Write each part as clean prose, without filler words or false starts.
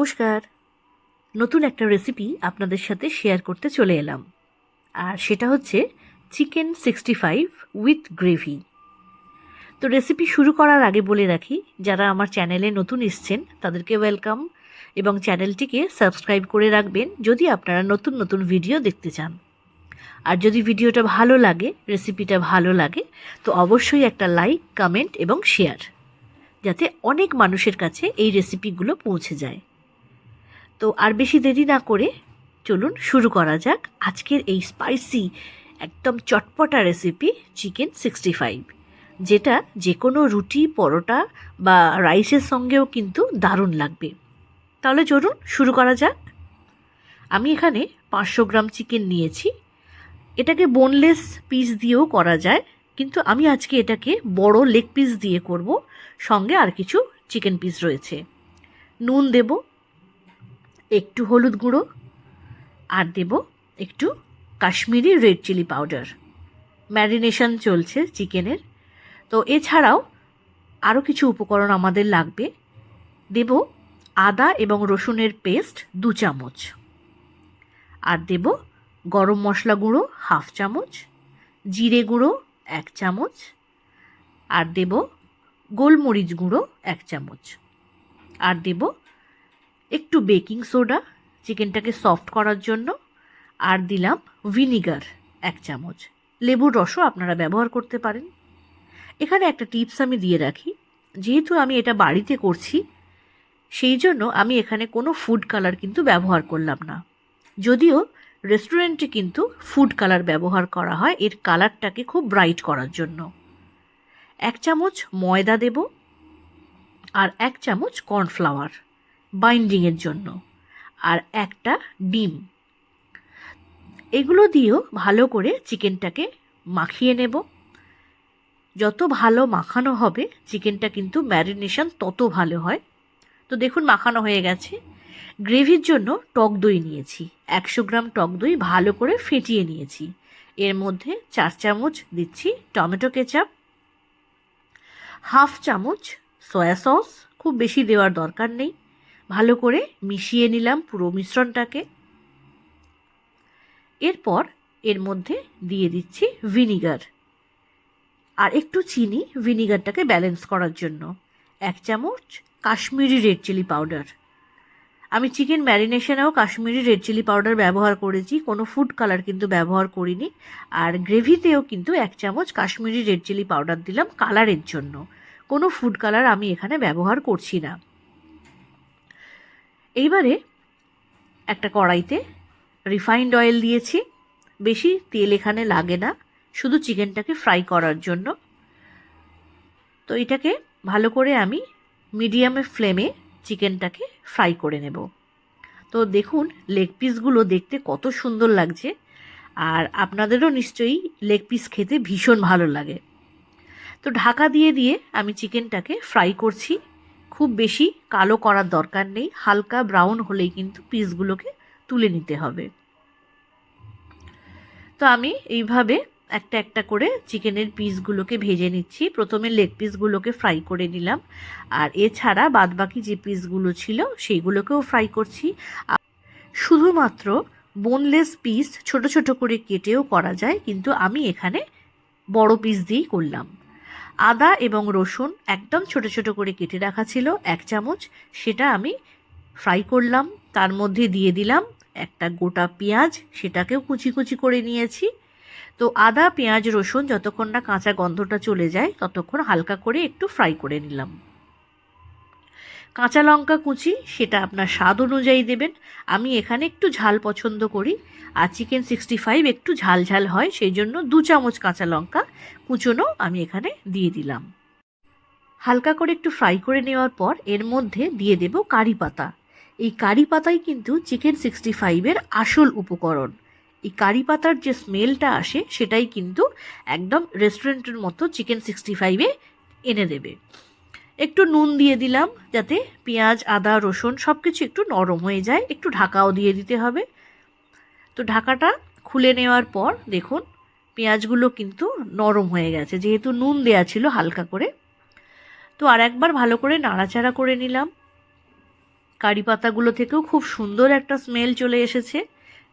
নমস্কার। নতুন একটা রেসিপি আপনাদের সাথে শেয়ার করতে চলে এলাম। আর সেটা হচ্ছে চিকেন 65 উইথ গ্রেভি। তো রেসিপি শুরু করার আগে বলে রাখি, যারা আমার চ্যানেলে নতুন এসছেন তাদেরকে ওয়েলকাম, এবং চ্যানেলটিকে সাবস্ক্রাইব করে রাখবেন যদি আপনারা নতুন নতুন ভিডিও দেখতে চান। আর যদি ভিডিওটা ভালো লাগে, রেসিপিটা ভালো লাগে, তো অবশ্যই একটা লাইক, কমেন্ট এবং শেয়ার, যাতে অনেক মানুষের কাছে এই রেসিপিগুলো পৌঁছে যায়। তো আর বেশি দেরি না করে চলুন শুরু করা যাক আজকের এই স্পাইসি একদম চটপটা রেসিপি চিকেন 65, যেটা যে কোনো রুটি, পরোটা বা রাইসের সঙ্গেও কিন্তু দারুণ লাগবে। তাহলে চলুন শুরু করা যাক। আমি এখানে 500 গ্রাম চিকেন নিয়েছি। এটাকে বোনলেস পিস দিয়েও করা যায়, কিন্তু আমি আজকে এটাকে বড় লেগ পিস দিয়ে করব। সঙ্গে আর কিছু চিকেন পিস রয়েছে। নুন দেব, একটু হলুদ গুঁড়ো, আর দেব একটু Kashmiri red chilli powder. Marination চলছে চিকেনের। তো এছাড়াও আরও কিছু উপকরণ আমাদের লাগবে। দেব আদা এবং রসুনের পেস্ট 2 চামচ, আর দেব গরম মশলা গুঁড়ো 1/2 চামচ, জিরে গুঁড়ো 1 চামচ, আর দেব গোলমরিচ গুঁড়ো 1 চামচ, আর দেব একটু বেকিং সোডা চিকেনটাকে সফট করার জন্য, আর দিলাম ভিনিগার 1 চামচ। লেবুর রসও আপনারা ব্যবহার করতে পারেন। এখানে একটা টিপস আমি দিয়ে রাখি, যেহেতু আমি এটা বাড়িতে করছি সেই জন্য আমি এখানে কোনো ফুড কালার কিন্তু ব্যবহার করলাম না। যদিও রেস্টুরেন্টে কিন্তু ফুড কালার ব্যবহার করা হয় এর কালারটাকে খুব ব্রাইট করার জন্য। 1 চামচ ময়দা দেব, আর 1 চামচ কর্নফ্লাওয়ার বাইন্ডিংয়ের জন্য, আর একটা ডিম। এগুলো দিয়েও ভালো করে চিকেনটাকে মাখিয়ে নেব। যত ভালো মাখানো হবে চিকেনটা কিন্তু ম্যারিনেশন তত ভালো হয়। তো দেখুন মাখানো হয়ে গেছে। গ্রেভির জন্য টক দই নিয়েছি, 100 গ্রাম টক দই ভালো করে ফেটিয়ে নিয়েছি। এর মধ্যে 4 চামচ দিচ্ছি টমেটো কেচাপ, 1/2 চামচ সয়া সস, খুব বেশি দেওয়ার দরকার নেই। ভালো করে মিশিয়ে নিলাম পুরো মিশ্রণটাকে। এরপর এর মধ্যে দিয়ে দিচ্ছি ভিনিগার আর একটু চিনি, ভিনিগারটাকে ব্যালেন্স করার জন্য। 1 চামচ কাশ্মীরি রেড চিলি পাউডার। আমি চিকেন ম্যারিনেশনেও কাশ্মীরি রেড চিলি পাউডার ব্যবহার করেছি, কোনো ফুড কালার কিন্তু ব্যবহার করিনি। আর গ্রেভিতেও কিন্তু 1 চামচ কাশ্মীরি রেড চিলি পাউডার দিলাম কালারের জন্য। কোনো ফুড কালার আমি এখানে ব্যবহার করছি না। এইবারে একটা কড়াইতে রিফাইন্ড অয়েল দিয়েছি। বেশি তেল এখানে লাগে না, শুধু চিকেনটাকে ফ্রাই করার জন্য। তো এটাকে ভালো করে আমি মিডিয়ামে ফ্লেমে চিকেনটাকে ফ্রাই করে নেব। তো দেখুন লেগ পিসগুলো দেখতে কত সুন্দর লাগছে, আর আপনাদেরও নিশ্চয়ই লেগ পিস খেতে ভীষণ ভালো লাগে। তো ঢাকা দিয়ে দিয়ে আমি চিকেনটাকে ফ্রাই করছি। খুব বেশি কালো করার দরকার নেই, হালকা ব্রাউন হলেই কিন্তু পিসগুলোকে তুলে নিতে হবে। তো আমি এইভাবে একটা একটা করে চিকেনের পিসগুলোকে ভেজে নিচ্ছি। প্রথমে লেগ পিসগুলোকে ফ্রাই করে নিলাম, আর এছাড়া বাদবাকি যে পিসগুলো ছিল সেইগুলোকেও ফ্রাই করছি। শুধুমাত্র বোনলেস পিস ছোট ছোট করে কেটেও করা যায়, কিন্তু আমি এখানে বড় পিস দিয়েই করলাম। আদা এবং রসুন একদম ছোট ছোট করে কেটে রাখা ছিল 1 চামচ, সেটা আমি ফ্রাই করলাম। তার মধ্যে দিয়ে দিলাম একটা গোটা পেঁয়াজ, সেটাকেও কুচি কুচি করে নিয়েছি। তো আদা, পেঁয়াজ, রসুন যতক্ষণ না কাঁচা গন্ধটা চলে যায় ততক্ষণ হালকা করে একটু ফ্রাই করে নিলাম। কাঁচা লঙ্কা কুচি সেটা আপনার স্বাদ অনুযায়ী দেবেন। আমি এখানে একটু ঝাল পছন্দ করি, আর চিকেন 65 একটু ঝাল ঝাল হয়, সেই জন্য 2 চামচ কাঁচা লঙ্কা কুচোনো আমি এখানে দিয়ে দিলাম। হালকা করে একটু ফ্রাই করে নেওয়ার পর এর মধ্যে দিয়ে দেব কারি পাতা। এই কারি পাতাই কিন্তু চিকেন 65-এর আসল উপকরণ। এই কারি পাতার যে স্মেলটা আসে সেটাই কিন্তু একদম রেস্টুরেন্টের মতো চিকেন 65-এ এনে দেবে। একটু নুন দিয়ে দিলাম যাতে পেঁয়াজ, আদা, রসুন সব কিছু একটু নরম হয়ে যায়। একটু ঢাকাও দিয়ে দিতে হবে। তো ঢাকাটা খুলে নেওয়ার পর দেখুন পেঁয়াজগুলো কিন্তু নরম হয়ে গেছে, যেহেতু নুন দেয়া ছিল হালকা করে। তো আর একবার ভালো করে নাড়াচাড়া করে নিলাম। কারি পাতাগুলো থেকেও খুব সুন্দর একটা স্মেল চলে এসেছে,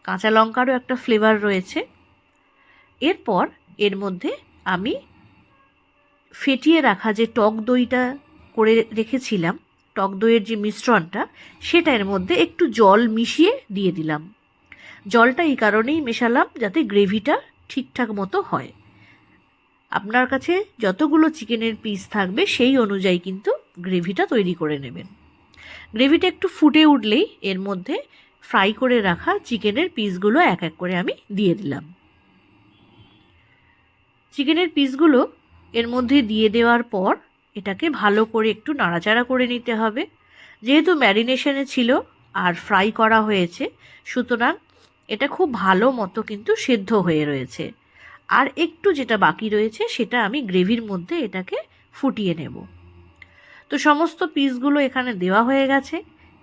কাঁচা লঙ্কারও একটা ফ্লেভার রয়েছে। এরপর এর মধ্যে আমি ফেটিয়ে রাখা যে টক দইটা করে রেখেছিলাম, টক দইয়ের যে মিশ্রণটা, সেটা এর মধ্যে একটু জল মিশিয়ে দিয়ে দিলাম। জলটা এই কারণেই মেশালাম যাতে গ্রেভিটা ঠিকঠাক মতো হয়। আপনার কাছে যতগুলো চিকেনের পিস থাকবে সেই অনুযায়ী কিন্তু গ্রেভিটা তৈরি করে নেবেন। গ্রেভিটা একটু ফুটে উঠলেই এর মধ্যে ফ্রাই করে রাখা চিকেনের পিসগুলো এক এক করে আমি দিয়ে দিলাম। চিকেনের পিসগুলো এর মধ্যে দিয়ে দেওয়ার পর এটাকে ভালো করে একটু নাড়াচাড়া করে নিতে হবে। যেহেতু ম্যারিনেশনে ছিল আর ফ্রাই করা হয়েছে, সুতরাং এটা খুব ভালো মতো কিন্তু সেদ্ধ হয়ে রয়েছে। আর একটু যেটা বাকি রয়েছে সেটা আমি গ্রেভির মধ্যে এটাকে ফুটিয়ে নেব। তো সমস্ত পিসগুলো এখানে দেওয়া হয়ে গেছে।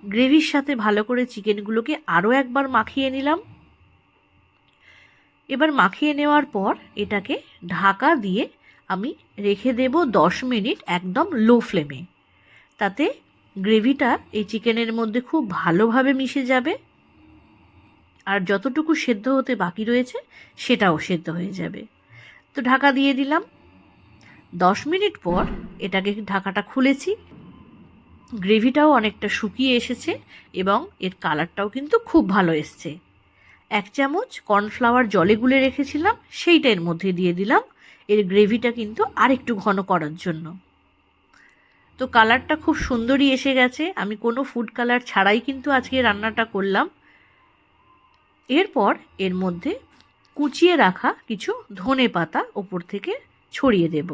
গ্রেভির সাথে ভালো করে চিকেনগুলোকে আরও একবার মাখিয়ে নিলাম। এবার মাখিয়ে নেওয়ার পর এটাকে ঢাকা দিয়ে আমি রেখে দেব 10 মিনিট একদম লো ফ্লেমে। তাতে গ্রেভিটা এই চিকেনের মধ্যে খুব ভালোভাবে মিশে যাবে, আর যতটুকু সেদ্ধ হতে বাকি রয়েছে সেটাও সেদ্ধ হয়ে যাবে। তো ঢাকা দিয়ে দিলাম। 10 মিনিট পর এটাকে ঢাকাটা খুলেছি। গ্রেভিটাও অনেকটা শুকিয়ে এসেছে এবং এর কালারটাও কিন্তু খুব ভালো এসছে। 1 চামচ কর্নফ্লাওয়ার জলে গুলে রেখেছিলাম, সেইটা এর মধ্যে দিয়ে দিলাম এর গ্রেভিটা কিন্তু আরেকটু ঘন করার জন্য। তো কালারটা খুব সুন্দরই এসে গেছে। আমি কোনো ফুড কালার ছাড়াই কিন্তু আজকে রান্নাটা করলাম। এরপর এর মধ্যে কুচিয়ে রাখা কিছু ধনেপাতা ওপর থেকে ছড়িয়ে দেব।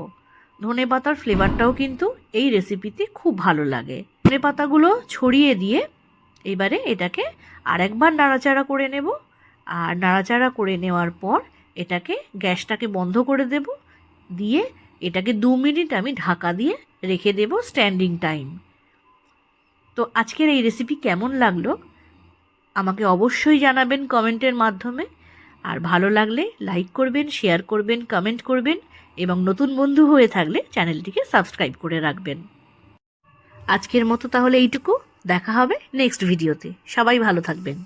ধনেপাতার ফ্লেভারটাও কিন্তু এই রেসিপিতে খুব ভালো লাগে। ধনেপাতাগুলো ছড়িয়ে দিয়ে এবারে এটাকে আরেকবার নাড়াচাড়া করে নেব। আর নাড়াচাড়া করে নেওয়ার পর এটাকে গ্যাসটাকে বন্ধ করে দেব, দিয়ে এটাকে 2 মিনিট আমি ঢাকা দিয়ে রেখে দেব স্ট্যান্ডিং টাইম। তো আজকের এই রেসিপি কেমন লাগলো আমাকে অবশ্যই জানাবেন কমেন্টের মাধ্যমে। আর ভালো লাগলে লাইক করবেন, শেয়ার করবেন, কমেন্ট করবেন এবং নতুন বন্ধু হয়ে থাকলে চ্যানেলটিকে সাবস্ক্রাইব করে রাখবেন। আজকের মতো তাহলে এইটুকু। দেখা হবে নেক্সট ভিডিওতে। সবাই ভালো থাকবেন।